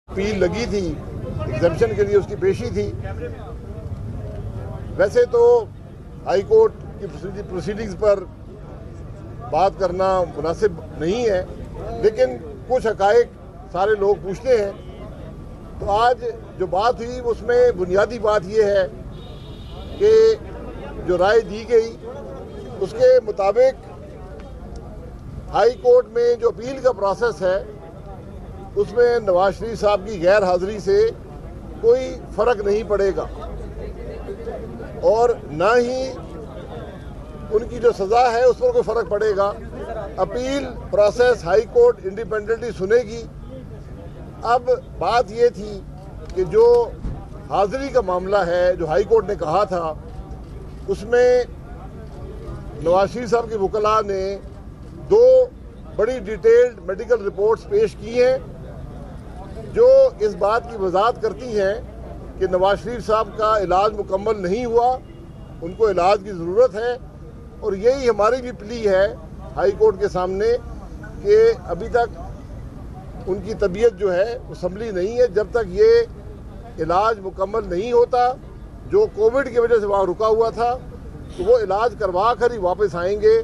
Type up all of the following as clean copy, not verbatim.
Appeal लगी थी, exemption के लिए उसकी पेशी थी। वैसे तो हाई कोर्ट की प्रोसीडिंग्स पर बात करना मुनासिब नहीं है, लेकिन कुछ हकायक सारे लोग पूछते हैं। तो आज जो बात हुई उसमें बुनियादी बात यह है कि जो राय दी गई उसके मुताबिक हाई कोर्ट में जो अपील का प्रोसेस है उसमें नवाज शरीफ साहब की गैर हाजिरी से कोई फ़र्क नहीं पड़ेगा और ना ही उनकी जो सज़ा है उस पर कोई फ़र्क पड़ेगा। Appeal process high court independently सुनेगी। अब बात ये थी कि जो हाजिरी का मामला है, जो हाई कोर्ट ने कहा था, उसमें नवाज शरीफ साहब के वकला ने दो बड़ी डिटेल्ड मेडिकल रिपोर्ट्स पेश की हैं जो इस बात की वजाहत करती हैं कि नवाज शरीफ साहब का इलाज मुकम्मल नहीं हुआ, उनको इलाज की ज़रूरत है। और यही हमारी भी प्ली है हाई कोर्ट के सामने कि अभी तक उनकी तबीयत जो है वो संभली नहीं है। जब तक ये इलाज मुकम्मल नहीं होता, जो कोविड की वजह से वहाँ रुका हुआ था, तो वो इलाज करवा कर ही वापस आएंगे,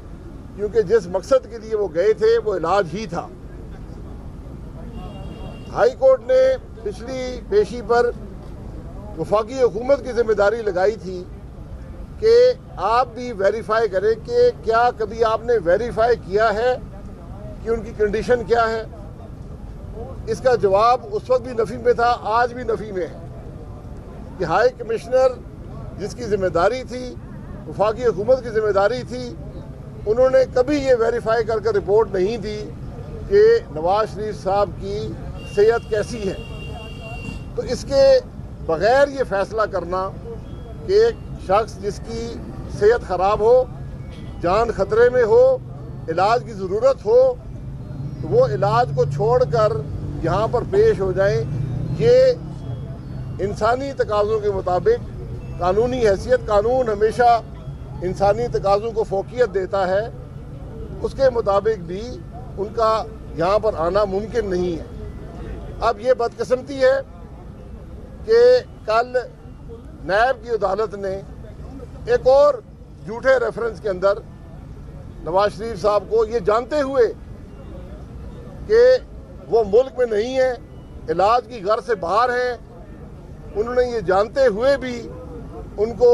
क्योंकि जिस मकसद के लिए वो गए थे वो इलाज ही था। हाई कोर्ट ने पिछली पेशी पर वफाकी हुकूमत की जिम्मेदारी लगाई थी कि आप भी वेरीफाई करें कि क्या कभी आपने वेरीफाई किया है कि उनकी कंडीशन क्या है। इसका जवाब उस वक्त भी नफ़ी में था, आज भी नफ़ी में है कि हाई कमिश्नर जिसकी जिम्मेदारी थी, वफाकी हुकूमत की जिम्मेदारी थी, उन्होंने कभी ये वेरीफाई करके रिपोर्ट नहीं दी कि नवाज शरीफ साहब की सेहत कैसी है। तो इसके बग़ैर ये फ़ैसला करना कि एक शख्स जिसकी सेहत ख़राब हो, जान ख़तरे में हो, इलाज की ज़रूरत हो, तो वो इलाज को छोड़कर यहाँ पर पेश हो जाएं, ये इंसानी तकाज़ों के मुताबिक कानूनी हैसियत, कानून हमेशा इंसानी तकाज़ों को फोकियत देता है, उसके मुताबिक भी उनका यहाँ पर आना मुमकिन नहीं है। अब ये बदकिस्मती है कि कल नैब की अदालत ने एक और झूठे रेफरेंस के अंदर नवाज शरीफ साहब को ये जानते हुए कि वो मुल्क में नहीं है, इलाज की गर्ज से बाहर हैं, उन्होंने ये जानते हुए भी उनको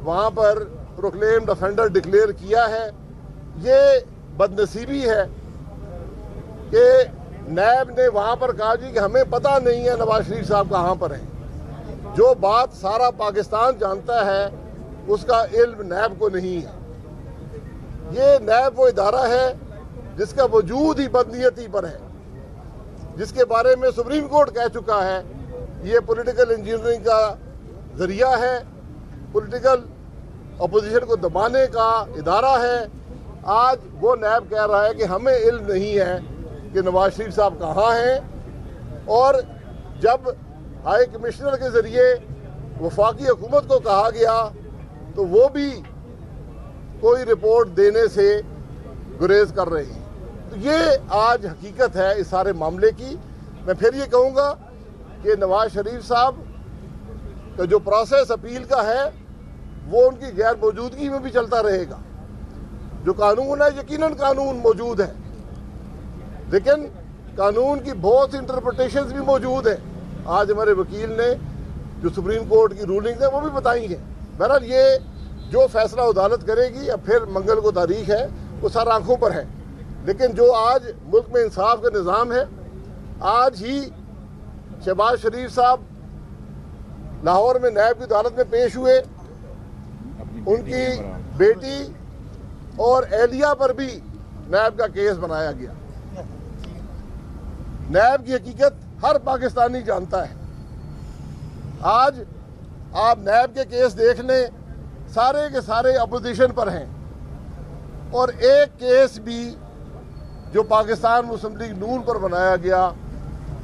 वहाँ पर प्रोक्लेम्ड ऑफेंडर डिक्लेयर किया है। ये बदनसीबी है कि नैब ने वहाँ पर कहा जी कि हमें पता नहीं है नवाज शरीफ साहब कहाँ पर हैं। जो बात सारा पाकिस्तान जानता है उसका इल्म नैब को नहीं है। ये नैब वो इदारा है जिसका वजूद ही बदनीयती पर है, जिसके बारे में सुप्रीम कोर्ट कह चुका है ये पॉलिटिकल इंजीनियरिंग का जरिया है, पॉलिटिकल अपोजिशन को दबाने का इदारा है। आज वो नैब कह रहा है कि हमें इल्म नहीं है कि नवाज शरीफ साहब कहाँ हैं। और जब हाई कमिश्नर के ज़रिए वफाकी हुकूमत को कहा गया तो वो भी कोई रिपोर्ट देने से गुरेज कर रहे हैं। तो ये आज हकीकत है इस सारे मामले की। मैं फिर ये कहूँगा कि नवाज शरीफ साहब का जो प्रोसेस अपील का है वो उनकी गैर मौजूदगी में भी चलता रहेगा। जो कानून है यकीनन कानून मौजूद है, लेकिन कानून की बहुत सी इंटरप्रिटेशंस भी मौजूद है। आज हमारे वकील ने जो सुप्रीम कोर्ट की रूलिंग्स है वो भी बताई हैं। बहरहाल ये जो फैसला अदालत करेगी, अब फिर मंगल को तारीख है, वो सारा आंखों पर है। लेकिन जो आज मुल्क में इंसाफ का निज़ाम है, आज ही शहबाज शरीफ साहब लाहौर में नैब की अदालत में पेश हुए, उनकी बेटी और एहलिया पर भी नैब का केस बनाया गया। नैब की हकीकत हर पाकिस्तानी जानता है। आज आप नैब के केस देख लें, सारे के सारे अपोजिशन पर हैं और एक केस भी जो पाकिस्तान मुस्लिम लीग नून पर बनाया गया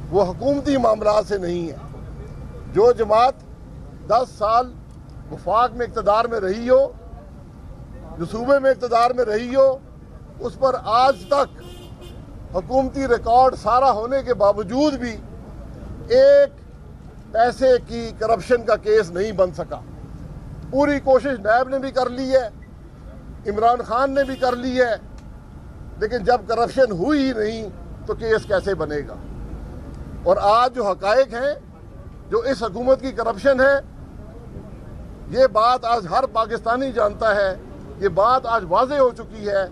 वो हुकूमती मामला से नहीं है। जो जमात 10 साल वफाक में इक़्तिदार में रही हो, जो सूबे में इक़्तिदार में रही हो, उस पर आज तक हुकूमती रिकॉर्ड सारा होने के बावजूद भी एक पैसे की करप्शन का केस नहीं बन सका। पूरी कोशिश नैब ने भी कर ली है, इमरान खान ने भी कर ली है, लेकिन जब करप्शन हुई ही नहीं तो केस कैसे बनेगा। और आज जो हकायक हैं, जो इस हुकूमत की करप्शन है, ये बात आज हर पाकिस्तानी जानता है। ये बात आज वाज़ेह हो चुकी है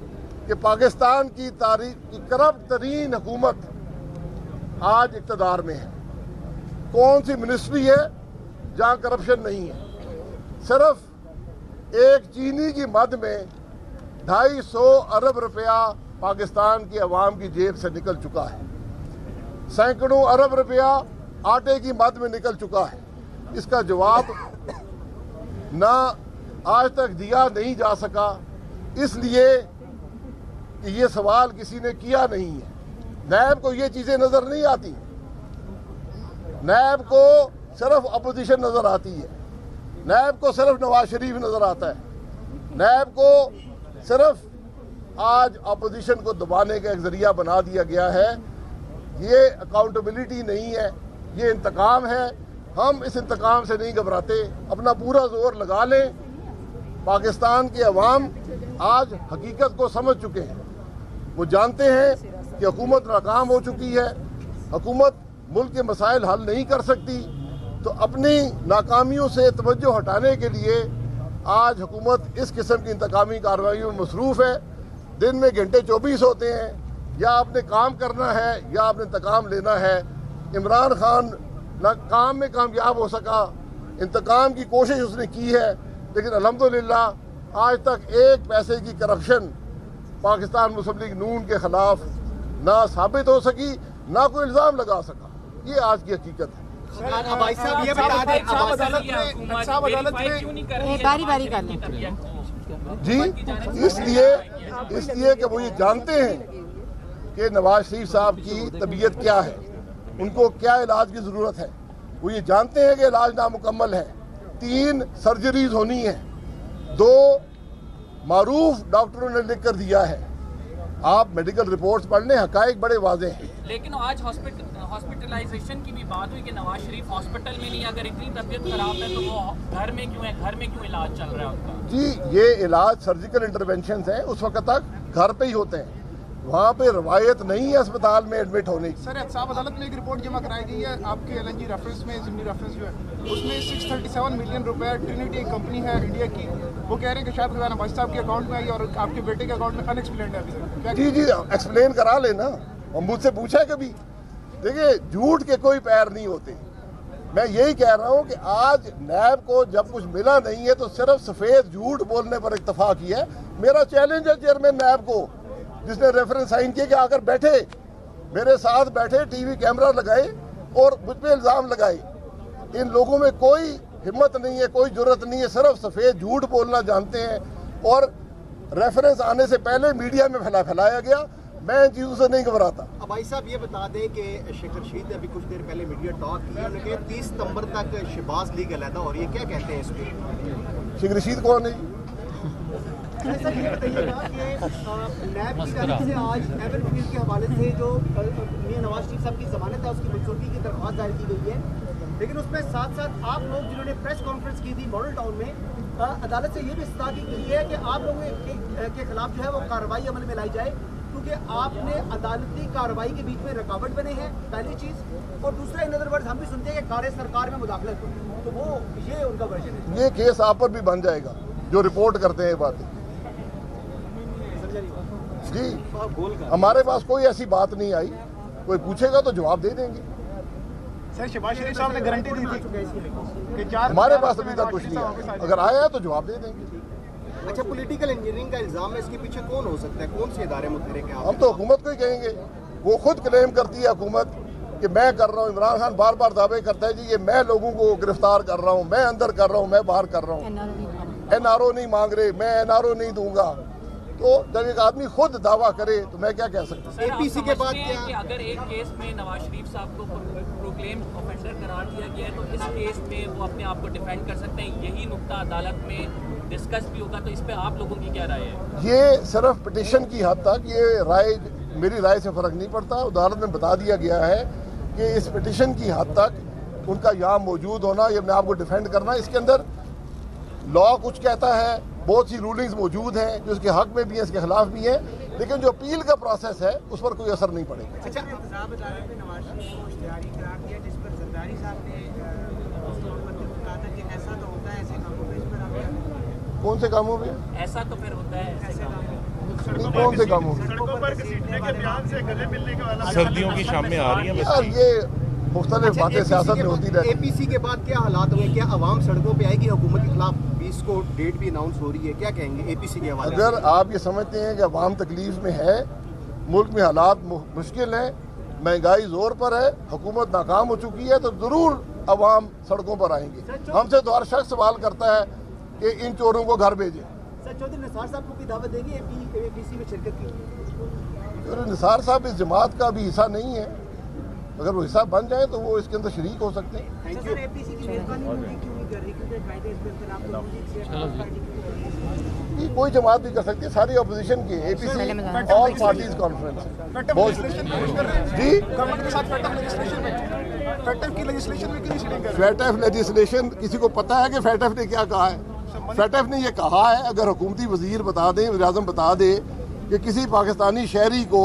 कि पाकिस्तान की तारीख की करप्ट तरीन हुकूमत आज इक़्तिदार में है। कौन सी मिनिस्ट्री है जहां करप्शन नहीं है? सिर्फ एक चीनी की मद में 250 अरब रुपया पाकिस्तान की अवाम की जेब से निकल चुका है। सैकड़ों अरब रुपया आटे की मद में निकल चुका है। इसका जवाब ना आज तक दिया नहीं जा सका, इसलिए कि ये सवाल किसी ने किया नहीं है। नैब को ये चीज़ें नज़र नहीं आती। नैब को सिर्फ अपोजिशन नज़र आती है। नैब को सिर्फ नवाज शरीफ नज़र आता है। नैब को सिर्फ आज अपोजिशन को दबाने का एक ज़रिया बना दिया गया है। ये अकाउंटेबिलिटी नहीं है, ये इंतकाम है। हम इस इंतकाम से नहीं घबराते, अपना पूरा जोर लगा लें। पाकिस्तान के अवाम आज हकीकत को समझ चुके हैं। वो जानते हैं कि हुकूमत नाकाम हो चुकी है, हुकूमत मुल्क के मसाइल हल नहीं कर सकती। तो अपनी नाकामियों से तवज्जो हटाने के लिए आज हुकूमत इस किस्म की इंतकामी कार्रवाइयों में मसरूफ़ है। दिन में घंटे 24 होते हैं, या आपने काम करना है या आपने इंतकाम लेना है। इमरान खान ना काम में कामयाब हो सका, इंतकाम की कोशिश उसने की है, लेकिन अल्हम्दुलिल्लाह आज तक एक पैसे की करप्शन पाकिस्तान मुस्लिम लीग नून के ख़िलाफ़ ना साबित हो सकी, ना कोई इल्ज़ाम लगा सका। ये आज की हकीकत है। भाई साहब ये बता दें, अदालत में बारी बारी कर लें जी, इसलिए कि वो ये जानते हैं कि नवाज शरीफ साहब की तबीयत क्या है, उनको क्या इलाज की ज़रूरत है। वो ये जानते हैं कि इलाज नामुकम्मल है। 3 सर्जरीज होनी है, 2 मारूफ डॉक्टरों ने लिख कर दिया है। आप मेडिकल रिपोर्ट्स पढ़ लें, हकायक बड़े वाज़ेह हैं। लेकिन आज हॉस्पिटलाइजेशन की भी बात हुई कि नवाज शरीफ हॉस्पिटल में नहीं, अगर इतनी तबीयत खराब है तो वो घर में क्यों है, घर में क्यों इलाज चल रहा है उनका? जी, ये इलाज सर्जिकल इंटरवेंशन है, उस वक्त तक घर पे ही होते हैं। वहाँ पे रवायत नहीं है अस्पताल में एडमिट होने की। सर, एहतसाब अदालत में एक रिपोर्ट जमा कराई गई है आपके LNG रेफरेंस में, ज़िमनी रेफरेंस जो है उसमें 637 मिलियन रुपए ट्रिनिटी एक कंपनी है इंडिया की, वो कह रहे हैं कि शायद खुदा नवाज साहब के अकाउंट में आई और आपके बेटे के अकाउंट में अनएक्सप्लेन्ड है अभी तक। जी एक्सप्लेन करा लेना, हम मुझसे पूछा है कभी। देखिए, झूठ के कोई पैर नहीं होते। मैं यही कह रहा हूँ कि आज नैब को जब कुछ मिला नहीं है तो सिर्फ सफ़ेद झूठ बोलने पर इत्तफाक किया है। मेरा चैलेंज है चेयरमैन नैब को, जिसने रेफरेंस साइन किया, कि आकर बैठे मेरे साथ बैठे, टीवी कैमरा लगाए और मुझ पर इल्ज़ाम लगाए। इन लोगों में कोई हिम्मत नहीं है, कोई जुर्रत नहीं है, सिर्फ सफ़ेद झूठ बोलना जानते हैं। और रेफरेंस आने से पहले मीडिया में फैलाया गया। मैं इन चीज़ों से नहीं घबराता। अब भाई साहब ये बता दें कि शेख रशीद ने अभी कुछ देर पहले मीडिया टॉक किया, उन्होंने 30 सितंबर तक शहबाज लीग अलहदा, और ये क्या कहते हैं इस पर? शेख रशीद कौन है? सर ये बताइएगा कि नैब की जानिब से आज एवरफील्ड के हवाले से जो मियां नवाज शरीफ साहब की जमानत है उसकी मंजूरी की दरख्वास्त दायर की गई है, लेकिन उसमें साथ साथ आप लोग जिन्होंने प्रेस कॉन्फ्रेंस की थी मॉडल टाउन में, अदालत से ये भी इस्तदा की गई है कि आप लोगों के खिलाफ जो है वो कार्रवाई अमल में लाई जाए, क्योंकि आपने अदालती कार्रवाई के बीच में रुकावट बने हैं, पहली चीज़। और दूसरा, इन अदर वर्ड्स हम भी सुनते हैं कि कार्य सरकार में मुदाखलत हो, तो वो ये उनका वर्जन है। ये केस आप पर भी बन जाएगा जो रिपोर्ट करते हैं बातें। जी, हमारे पास कोई ऐसी बात नहीं आई। कोई पूछेगा तो जवाब दे देंगे। सर, शहबाज शरीफ साहब ने गारंटी दी थी कि 4 हमारे पास अभी तक कुछ नहीं आया, अगर आया तो जवाब दे देंगे। अच्छा, पॉलिटिकल इंजीनियरिंग का इल्ज़ाम है, इसके पीछे कौन हो सकता है, कौन से इदारे मुतहरिक हैं? हम तो हुकूमत को ही कहेंगे। वो खुद क्लेम करती है हुकूमत कि मैं कर रहा हूँ। इमरान खान बार बार दावे करता है जी ये मैं लोगों को गिरफ्तार कर रहा हूँ, मैं अंदर कर रहा हूँ, मैं बाहर कर रहा हूँ। NRO नहीं मांग रहे, मैं NRO नहीं दूंगा। तो जब एक आदमी खुद दावा करे तो मैं क्या कह सकता हूँ? APC के बाद क्या कि अगर एक केस में नवाज शरीफ साहब को प्रोक्लेम ऑफेंडर करार दिया गया है तो इस केस में वो अपने आप को डिफेंड कर सकते हैं, यही नुक्ता अदालत में डिस्कस भी होगा, तो इस पे आप लोगों की क्या राय है? ये सिर्फ पिटिशन की हद तक, ये राय मेरी राय से फ़र्क नहीं पड़ता। अदालत में बता दिया गया है कि इस पिटिशन की हद तक उनका यहाँ मौजूद होना, ये अपने आप को डिफेंड करना, इसके अंदर लॉ कुछ कहता है, बहुत सी रूलिंग्स मौजूद हैं जो इसके हक में भी हैं, इसके खिलाफ भी हैं, लेकिन जो अपील का प्रोसेस है उस पर कोई असर नहीं पड़ेगा। अच्छा, इंतज़ाम अदालत ने नवाज शरीफ को इश्तिहारी करार दिया, जिस पर जरदारी साहब ने कहा था कि ऐसा तो होता है ऐसे कामों पे, इस पर आप क्या? कौन से कामों में? ऐसा तो फिर होता है ऐसे कामों में। नहीं, कौन से कामों में? सड़कों पर घसीटने के बयान से गले मिलने के वाला सर्दियों की शामें आ रही हैं यार ये मुख्तलिफ बातें सियासत में होती रहती हैं। APC के बाद क्या हालात हुए? क्या आवाम सड़कों पे आएगी? हुकूमत के खिलाफ 20 को डेट भी अनाउंस हो रही है, क्या कहेंगे APC के हवाले से? अगर आप ये समझते हैं कि अवाम तकलीफ में है, मुल्क में हालात मुश्किल हैं, महंगाई जोर पर है, हुकूमत नाकाम हो चुकी है, तो ज़रूर अवाम सड़कों पर आएंगे। हमसे तो हर शख्स सवाल करता है कि इन चोरों को घर भेजें। सर, चौधरी निसार साहब को भी दावत देंगे APC में शिरकत की? और निसार साहब इस जमात का भी हिस्सा नहीं है, अगर वो हिस्सा बन जाए तो वो इसके अंदर शरीक हो सकते हैं। Thank you. APC की मेहरबानी मोदी क्यों नहीं कर रही? क्योंकि कायदे इस पर आप तो मोदी से पार्टी की ये कोई जमात भी कर सकती है, सारी अपोजिशन की, APC ऑल पार्टीज कॉन्फ्रेंस जी। गवर्नमेंट के साथ फेटफ की लेजिस्लेशन में क्यों सीटिंग कर रहे फैटफ लेजिस्लेशन, किसी को पता है कि फैटफ ने क्या कहा है? फैटफ ने ये कहा है, अगर हुकूमती वजीर बता दें, वज़ीर-ए-आज़म बता दे कि किसी पाकिस्तानी शहरी को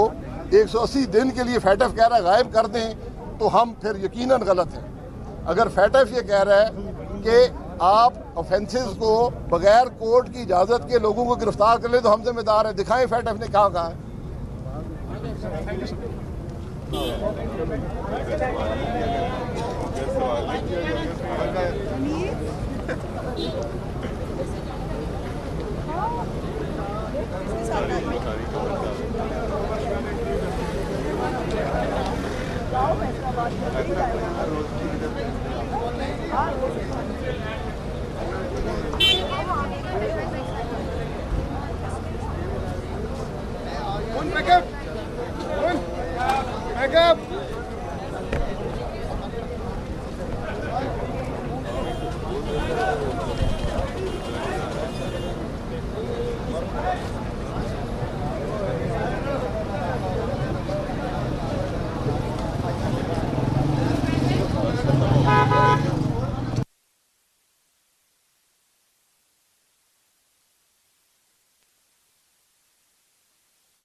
180 दिन के लिए फैटफ कह रहा है गायब कर दें, तो हम फिर यकीनन गलत हैं। अगर फैटफ ये कह रहा है कि आप ऑफेंसेस को बगैर कोर्ट की इजाज़त के लोगों को गिरफ्तार कर ले तो हम जिम्मेदार हैं, दिखाएं फैटफ ने क्या कहा है। हैं?